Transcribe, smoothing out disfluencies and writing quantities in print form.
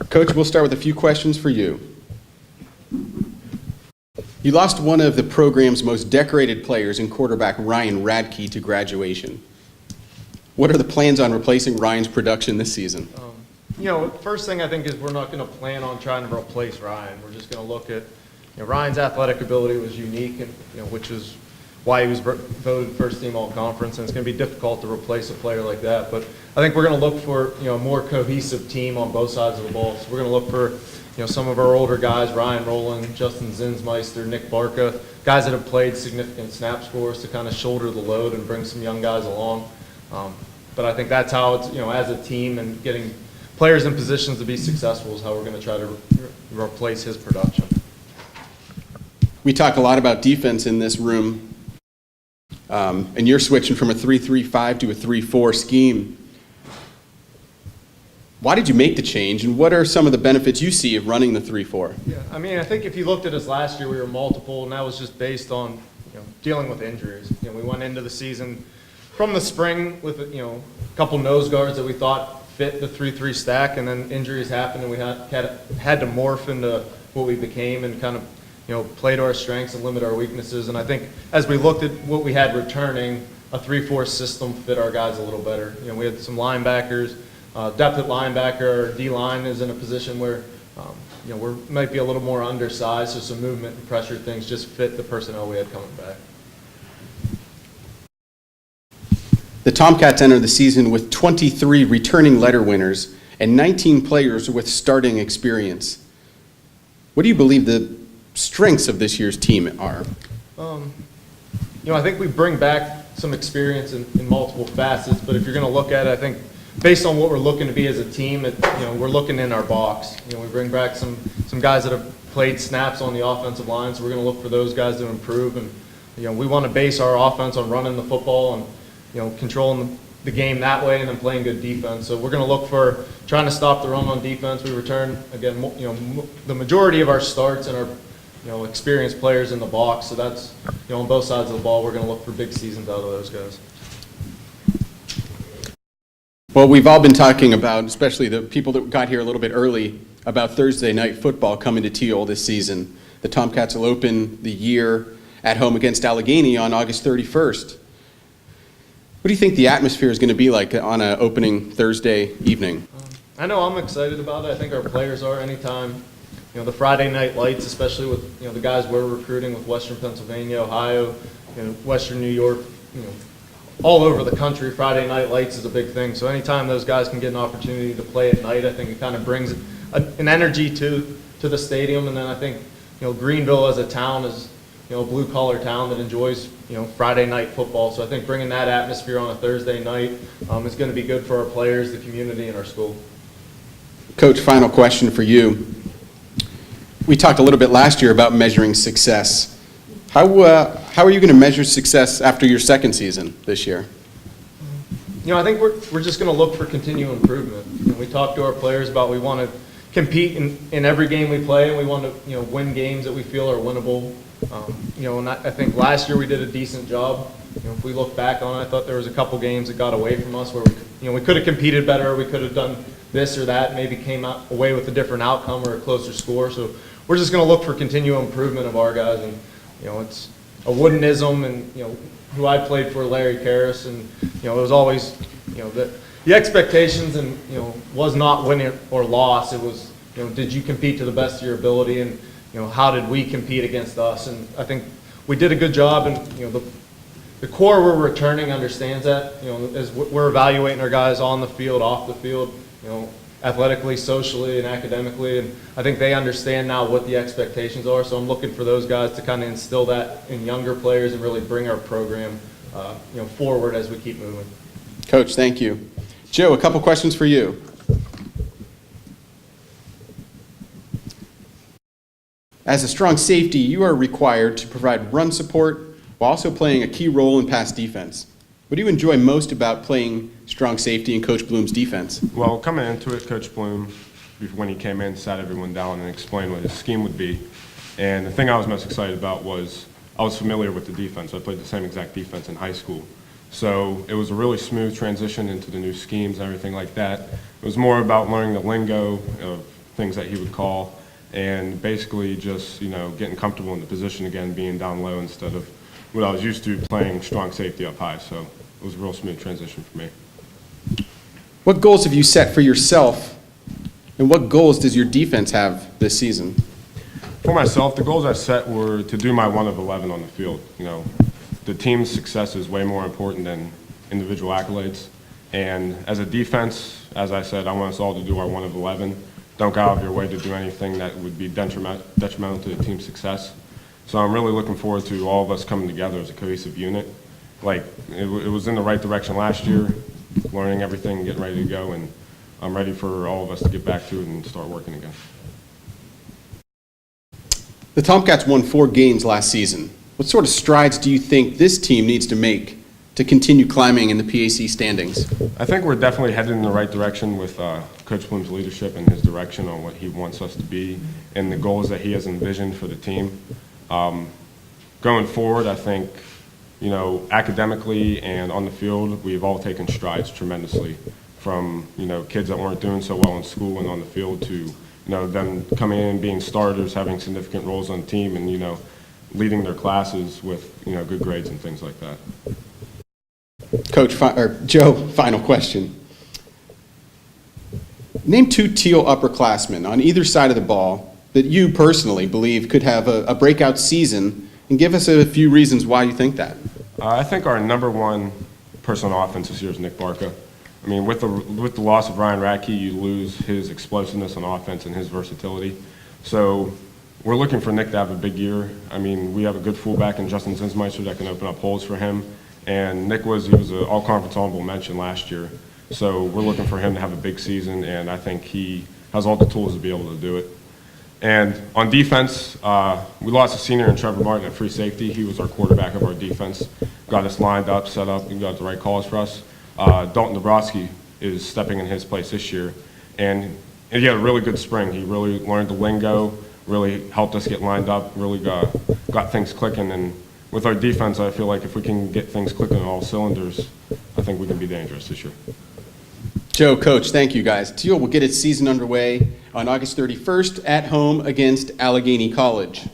Coach, we'll start with a few questions for you. You lost one of the program's most decorated players in quarterback Ryan Radke to graduation. What are the plans on replacing Ryan's production this season? First thing I think is we're not going to plan on trying to replace Ryan. We're just going to look at, Ryan's athletic ability was unique, and which is why he was voted first team all conference, and it's going to be difficult to replace a player like that. But I think we're going to look for a more cohesive team on both sides of the ball. So we're going to look for some of our older guys, Ryan Rowland, Justin Zinsmeister, Nick Barca, guys that have played significant snaps for us to kind of shoulder the load and bring some young guys along. But I think that's how it's, as a team and getting players in positions to be successful is how we're going to try to replace his production. We talk a lot about defense in this room, and you're switching from a 3-3-5 to a 3-4 scheme. Why did you make the change, and what are some of the benefits you see of running the 3-4? Yeah, I think if you looked at us last year, we were multiple, and that was just based on dealing with injuries. We went into the season from the spring with a couple nose guards that we thought fit the 3-3 stack, and then injuries happened, and we had to morph into what we became and kind of play to our strengths and limit our weaknesses. And I think as we looked at what we had returning, a 3-4 system fit our guys a little better. We had some linebackers, depth at linebacker. Our D-line is in a position where we might be a little more undersized, so some movement and pressure things just fit the personnel we had coming back. The Tomcats enter the season with 23 returning letter winners and 19 players with starting experience. What do you believe the strengths of this year's team are? I think we bring back some experience in multiple facets, but if you're going to look at it, I think based on what we're looking to be as a team, we're looking in our box. We bring back some guys that have played snaps on the offensive line, so we're going to look for those guys to improve. And we want to base our offense on running the football and controlling the game that way, and then playing good defense. So we're going to look for trying to stop the run on defense. We return again, the majority of our starts and our experienced players in the box. So that's on both sides of the ball. We're going to look for big seasons out of those guys. Well, we've all been talking about, especially the people that got here a little bit early, about Thursday night football coming to Thiel this season. The Tomcats will open the year at home against Allegheny on August 31st. What do you think the atmosphere is going to be like on an opening Thursday evening? I know I'm excited about it. I think our players are. Anytime, the Friday night lights, especially with the guys we're recruiting with Western Pennsylvania, Ohio, Western New York, all over the country, Friday night lights is a big thing. So anytime those guys can get an opportunity to play at night, I think it kind of brings an energy to the stadium. And then I think Greenville as a town is a blue-collar town that enjoys Friday night football. So I think bringing that atmosphere on a Thursday night is going to be good for our players, the community, and our school. Coach, final question for you. We talked a little bit last year about measuring success. How are you going to measure success after your second season this year? I think we're just going to look for continual improvement. We talk to our players about we want to compete in every game we play, and we want to we games that we feel are winnable. And I think last year we did a decent job. If we look back on it, I thought there was a couple games that got away from us where we could have competed better, we could have done this or that, maybe came away with a different outcome or a closer score. So we're just going to look for continual improvement of our guys, and it's a Woodenism, and who I played for, Larry Karras, and it was always the expectations, and was not win or loss. It was did you compete to the best of your ability, and how did we compete against us? And I think we did a good job, and the core we're returning understands that. As we're evaluating our guys on the field, off the field, athletically, socially, and academically, and I think they understand now what the expectations are. So I'm looking for those guys to kind of instill that in younger players and really bring our program forward as we keep moving. Coach, thank you. Joe, a couple questions for you. As a strong safety, you are required to provide run support while also playing a key role in pass defense. What do you enjoy most about playing strong safety in Coach Blume's defense? Well, coming into it, Coach Blume, when he came in, sat everyone down and explained what his scheme would be. And the thing I was most excited about was I was familiar with the defense. I played the same exact defense in high school. So it was a really smooth transition into the new schemes and everything like that. It was more about learning the lingo of things that he would call, and basically just, getting comfortable in the position again, being down low instead of what I was used to, playing strong safety up high. So it was a real smooth transition for me. What goals have you set for yourself, and what goals does your defense have this season? For myself, the goals I set were to do my 1 of 11 on the field. The team's success is way more important than individual accolades. And as a defense, as I said, I want us all to do our 1 of 11. Don't go out of your way to do anything that would be detrimental to the team's success. So I'm really looking forward to all of us coming together as a cohesive unit. It was in the right direction last year, learning everything, getting ready to go, and I'm ready for all of us to get back to it and start working again. The Tomcats won 4 games last season. What sort of strides do you think this team needs to make to continue climbing in the PAC standings? I think we're definitely headed in the right direction with Coach Blume's leadership and his direction on what he wants us to be and the goals that he has envisioned for the team. Going forward, I think, academically and on the field, we've all taken strides tremendously, from, kids that weren't doing so well in school and on the field to, them coming in and being starters, having significant roles on the team, and, leading their classes with, good grades and things like that. Coach, or Joe, final question. Name 2 Thiel upperclassmen on either side of the ball that you personally believe could have a breakout season, and give us a few reasons why you think that. I think our number 1 person on offense this year is Nick Barca. I mean, with the loss of Ryan Radke, you lose his explosiveness on offense and his versatility. So we're looking for Nick to have a big year. I mean, we have a good fullback in Justin Zinsmeister that can open up holes for him. And Nick was an all-conference honorable mention last year. So we're looking for him to have a big season, and I think he has all the tools to be able to do it. And on defense, we lost a senior in Trevor Martin at free safety. He was our quarterback of our defense. Got us lined up, set up, and got the right calls for us. Dalton Dabrowski is stepping in his place this year. And he had a really good spring. He really learned the lingo, really helped us get lined up, really got things clicking. And with our defense, I feel like if we can get things clicking on all cylinders, I think we can be dangerous this year. Joe, Coach, thank you guys. Thiel will get its season underway on August 31st at home against Allegheny College.